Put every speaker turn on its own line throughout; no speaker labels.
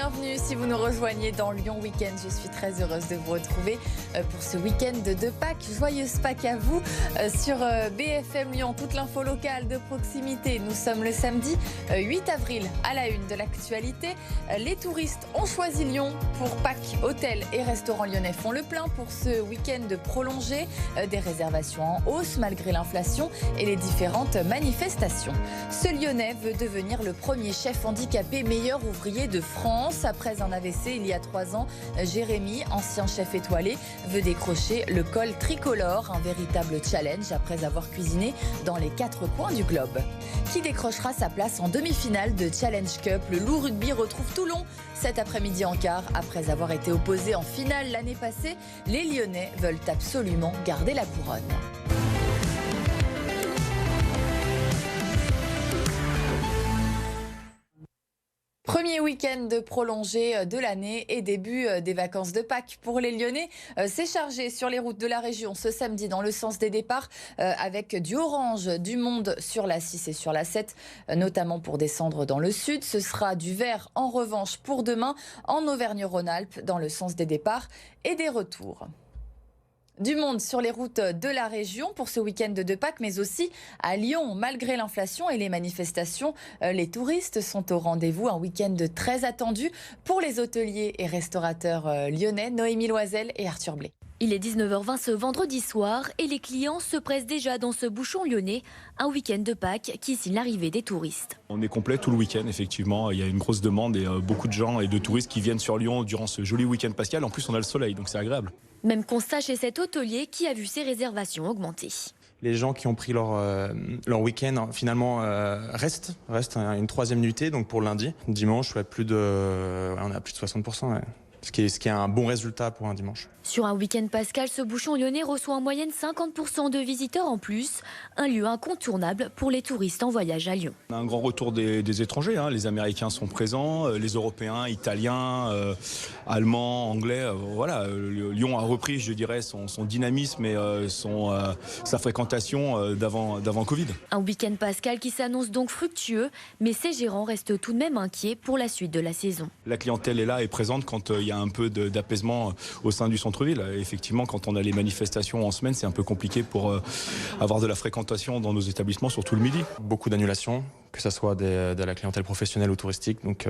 bienvenue si vous nous rejoignez dans Lyon Week-end. Je suis très heureuse de vous retrouver pour ce week-end de Pâques. Joyeuse Pâques à vous sur BFM Lyon. Toute l'info locale de proximité. Nous sommes le samedi 8 avril à la une de l'actualité. Les touristes ont choisi Lyon pour Pâques. Hôtels et restaurants lyonnais font le plein pour ce week-end prolongé. Des réservations en hausse malgré l'inflation et les différentes manifestations. Ce Lyonnais veut devenir le premier chef handicapé meilleur ouvrier de France. Après un AVC il y a 3 ans, Jérémy, ancien chef étoilé, veut décrocher le col tricolore. Un véritable challenge après avoir cuisiné dans les 4 coins du globe. Qui décrochera sa place en demi-finale de Challenge Cup? Le Loup Rugby retrouve Toulon cet après-midi en quart. Après avoir été opposé en finale l'année passée, les Lyonnais veulent absolument garder la couronne. Premier week-end prolongé de l'année et début des vacances de Pâques pour les Lyonnais. C'est chargé sur les routes de la région ce samedi dans le sens des départs avec du orange, du monde sur la 6 et sur la 7, notamment pour descendre dans le sud. Ce sera du vert en revanche pour demain en Auvergne-Rhône-Alpes dans le sens des départs et des retours. Du monde sur les routes de la région pour ce week-end de Pâques, mais aussi à Lyon. Malgré l'inflation et les manifestations, les touristes sont au rendez-vous. Un week-end très attendu pour les hôteliers et restaurateurs lyonnais. Noémie Loisel et Arthur Blé.
Il est 19h20 ce vendredi soir et les clients se pressent déjà dans ce bouchon lyonnais. Un week-end de Pâques qui signe l'arrivée des touristes.
On est complet tout le week-end, effectivement. Il y a une grosse demande et beaucoup de gens et de touristes qui viennent sur Lyon durant ce joli week-end pascal. En plus, on a le soleil, donc c'est agréable.
Même constat chez cet hôtelier qui a vu ses réservations augmenter.
Les gens qui ont pris leur week-end finalement restent une 3e nuitée, donc pour lundi. Dimanche, on a plus de 60%. Ouais. Ce qui est un bon résultat pour un dimanche.
Sur un week-end pascal, ce bouchon lyonnais reçoit en moyenne 50% de visiteurs en plus. Un lieu incontournable pour les touristes en voyage à Lyon.
On a un grand retour des étrangers. Les Américains sont présents, les Européens, Italiens, Allemands, Anglais. Voilà, Lyon a repris, je dirais, son dynamisme et sa fréquentation d'avant Covid.
Un week-end pascal qui s'annonce donc fructueux, mais ses gérants restent tout de même inquiets pour la suite de la saison.
La clientèle est là et présente quand il y a un peu d'apaisement au sein du centre-ville. Effectivement, quand on a les manifestations en semaine, c'est un peu compliqué pour avoir de la fréquentation dans nos établissements, surtout le midi.
Beaucoup d'annulations, que ce soit de la clientèle professionnelle ou touristique. Donc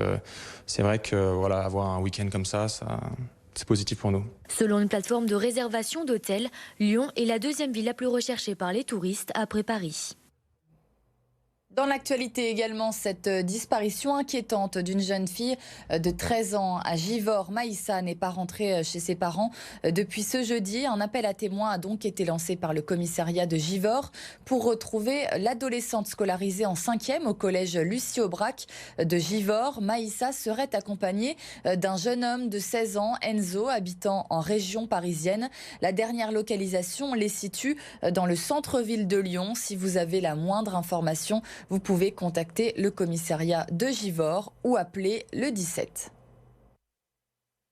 c'est vrai que avoir un week-end comme ça, c'est positif pour nous.
Selon une plateforme de réservation d'hôtels, Lyon est la 2e ville la plus recherchée par les touristes après Paris.
Dans l'actualité également, cette disparition inquiétante d'une jeune fille de 13 ans à Givors. Maïssa n'est pas rentrée chez ses parents depuis ce jeudi. Un appel à témoins a donc été lancé par le commissariat de Givors pour retrouver l'adolescente scolarisée en 5e au collège Lucie Aubrac de Givors. Maïssa serait accompagnée d'un jeune homme de 16 ans, Enzo, habitant en région parisienne. La dernière localisation les situe dans le centre-ville de Lyon. Si vous avez la moindre information, vous pouvez contacter le commissariat de Givors ou appeler le 17.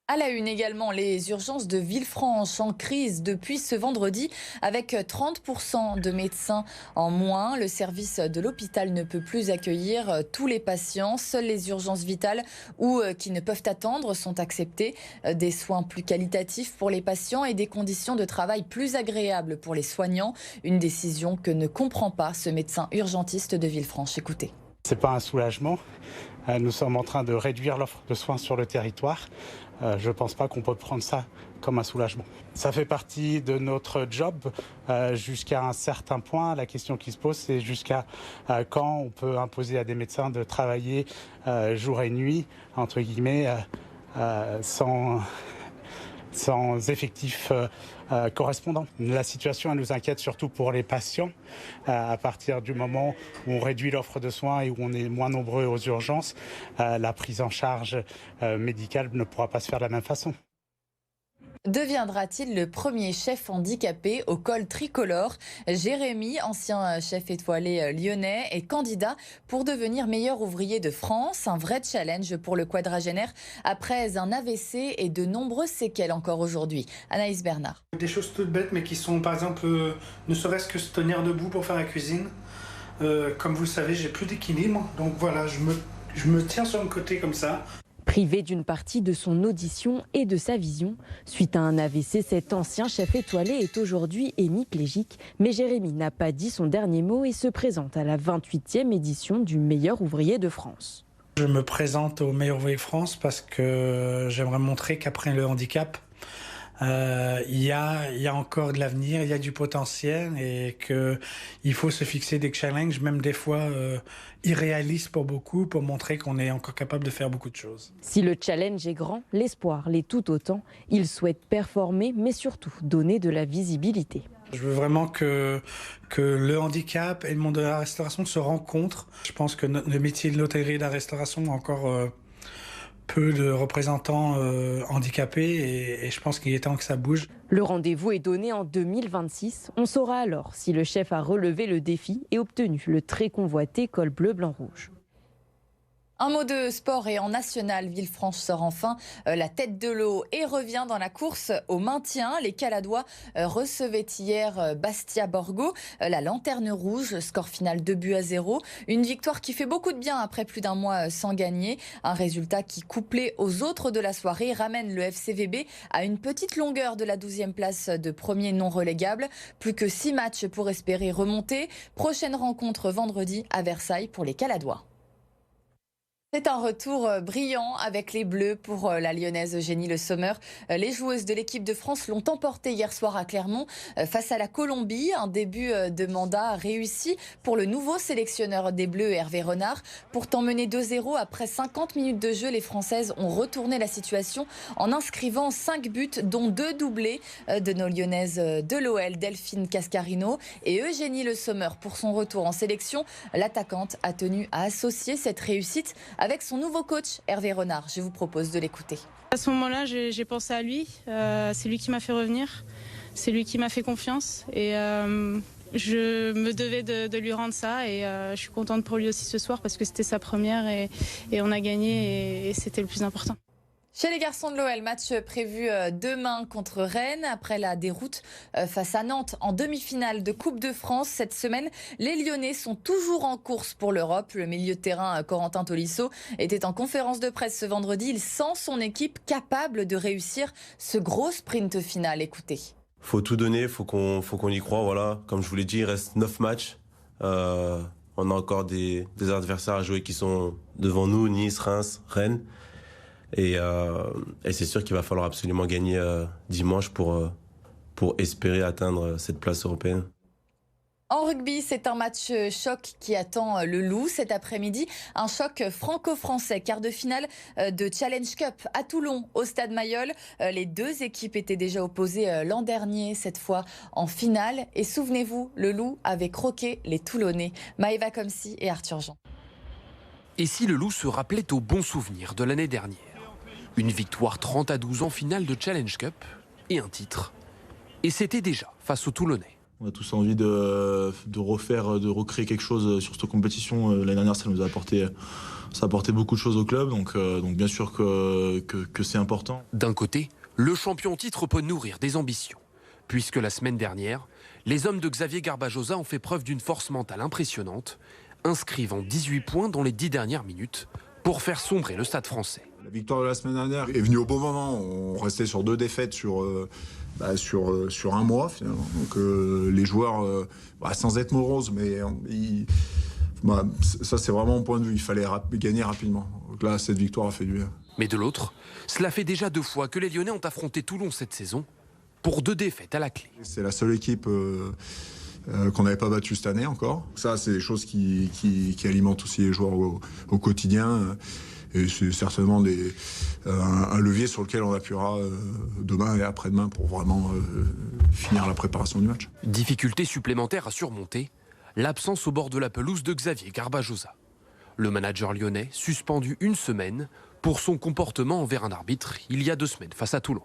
À la une également, les urgences de Villefranche en crise depuis ce vendredi avec 30% de médecins en moins. Le service de l'hôpital ne peut plus accueillir tous les patients. Seules les urgences vitales ou qui ne peuvent attendre sont acceptées. Des soins plus qualitatifs pour les patients et des conditions de travail plus agréables pour les soignants. Une décision que ne comprend pas ce médecin urgentiste de Villefranche. Écoutez.
C'est pas un soulagement. Nous sommes en train de réduire l'offre de soins sur le territoire. Je ne pense pas qu'on peut prendre ça comme un soulagement. Ça fait partie de notre job jusqu'à un certain point. La question qui se pose, c'est jusqu'à quand on peut imposer à des médecins de travailler jour et nuit, entre guillemets, sans effectif correspondant. La situation elle nous inquiète surtout pour les patients. À partir du moment où on réduit l'offre de soins et où on est moins nombreux aux urgences, la prise en charge médicale ne pourra pas se faire de la même façon.
Deviendra-t-il le premier chef handicapé au col tricolore? Jérémy, ancien chef étoilé lyonnais, est candidat pour devenir meilleur ouvrier de France. Un vrai challenge pour le quadragénaire après un AVC et de nombreuses séquelles encore aujourd'hui. Anaïs Bernard.
Des choses toutes bêtes mais qui sont par exemple ne serait-ce que se tenir debout pour faire la cuisine. Comme vous le savez, j'ai plus d'équilibre. Donc voilà, je me tiens sur le côté comme ça.
Privé d'une partie de son audition et de sa vision, suite à un AVC, cet ancien chef étoilé est aujourd'hui hémiplégique. Mais Jérémy n'a pas dit son dernier mot et se présente à la 28e édition du meilleur ouvrier de France.
Je me présente au meilleur ouvrier de France parce que j'aimerais montrer qu'après le handicap, il y a encore de l'avenir, il y a du potentiel et qu'il faut se fixer des challenges, même des fois irréalistes pour beaucoup, pour montrer qu'on est encore capable de faire beaucoup de choses.
Si le challenge est grand, l'espoir l'est tout autant. Il souhaite performer, mais surtout donner de la visibilité.
Je veux vraiment que le handicap et le monde de la restauration se rencontrent. Je pense que le métier de l'hôtellerie et de la restauration a encore peu de représentants handicapés et je pense qu'il est temps que ça bouge.
Le rendez-vous est donné en 2026. On saura alors si le chef a relevé le défi et obtenu le très convoité col bleu blanc rouge.
Un mot de sport et en national, Villefranche sort enfin la tête de l'eau et revient dans la course au maintien. Les Caladois recevaient hier Bastia-Borgo, la lanterne rouge, score final 2-0. Une victoire qui fait beaucoup de bien après plus d'un mois sans gagner. Un résultat qui, couplé aux autres de la soirée, ramène le FCVB à une petite longueur de la 12e place de premier non relégable. Plus que 6 matchs pour espérer remonter. Prochaine rencontre vendredi à Versailles pour les Caladois. C'est un retour brillant avec les Bleus pour la Lyonnaise Eugénie Le Sommer. Les joueuses de l'équipe de France l'ont emporté hier soir à Clermont face à la Colombie. Un début de mandat réussi pour le nouveau sélectionneur des Bleus, Hervé Renard. Pourtant mené 2-0 après 50 minutes de jeu, les Françaises ont retourné la situation en inscrivant 5 buts, dont 2 doublés de nos Lyonnaises de l'OL, Delphine Cascarino et Eugénie Le Sommer. Pour son retour en sélection, l'attaquante a tenu à associer cette réussite avec son nouveau coach, Hervé Renard. Je vous propose de l'écouter.
À ce moment-là, j'ai pensé à lui. C'est lui qui m'a fait revenir. C'est lui qui m'a fait confiance. Et je me devais de lui rendre ça. Et je suis contente pour lui aussi ce soir parce que c'était sa première et on a gagné et c'était le plus important.
Chez les garçons de l'OL, match prévu demain contre Rennes. Après la déroute face à Nantes en demi-finale de Coupe de France cette semaine, les Lyonnais sont toujours en course pour l'Europe. Le milieu de terrain Corentin Tolisso était en conférence de presse ce vendredi. Il sent son équipe capable de réussir ce gros sprint final. Écoutez.
Faut tout donner, faut qu'on y croit. Voilà, comme je vous l'ai dit, il reste 9 matchs. On a encore des adversaires à jouer qui sont devant nous, Nice, Reims, Rennes. Et c'est sûr qu'il va falloir absolument gagner dimanche pour espérer atteindre cette place européenne.
En rugby, c'est un match choc qui attend le Loup cet après-midi. Un choc franco-français, quart de finale de Challenge Cup à Toulon, au Stade Mayol. Les deux équipes étaient déjà opposées l'an dernier, cette fois en finale. Et souvenez-vous, le Loup avait croqué les Toulonnais. Maëva Komsi et Arthur Jean.
Et si le Loup se rappelait aux bons souvenirs de l'année dernière ? Une victoire 30-12 en finale de Challenge Cup et un titre. Et c'était déjà face aux Toulonnais.
On a tous envie de recréer quelque chose sur cette compétition. L'année dernière, ça a apporté beaucoup de choses au club, donc bien sûr que c'est important.
D'un côté, le champion titre peut nourrir des ambitions. Puisque la semaine dernière, les hommes de Xavier Garbajosa ont fait preuve d'une force mentale impressionnante, inscrivant 18 points dans les 10 dernières minutes pour faire sombrer le Stade Français.
La victoire de la semaine dernière est venue au bon moment. On restait sur 2 défaites sur un mois finalement. Donc les joueurs, sans être moroses, mais ça c'est vraiment mon point de vue. Il fallait gagner rapidement. Donc là, cette victoire a fait du bien.
Mais de l'autre, cela fait déjà 2 fois que les Lyonnais ont affronté Toulon cette saison pour 2 défaites à la clé.
C'est la seule équipe qu'on n'avait pas battue cette année encore. Ça, c'est des choses qui alimentent aussi les joueurs au quotidien. Et c'est certainement un levier sur lequel on appuiera demain et après-demain pour vraiment finir la préparation du match.
Difficulté supplémentaire à surmonter, l'absence au bord de la pelouse de Xavier Garbajosa. Le manager lyonnais suspendu 1 semaine pour son comportement envers un arbitre il y a 2 semaines face à Toulon.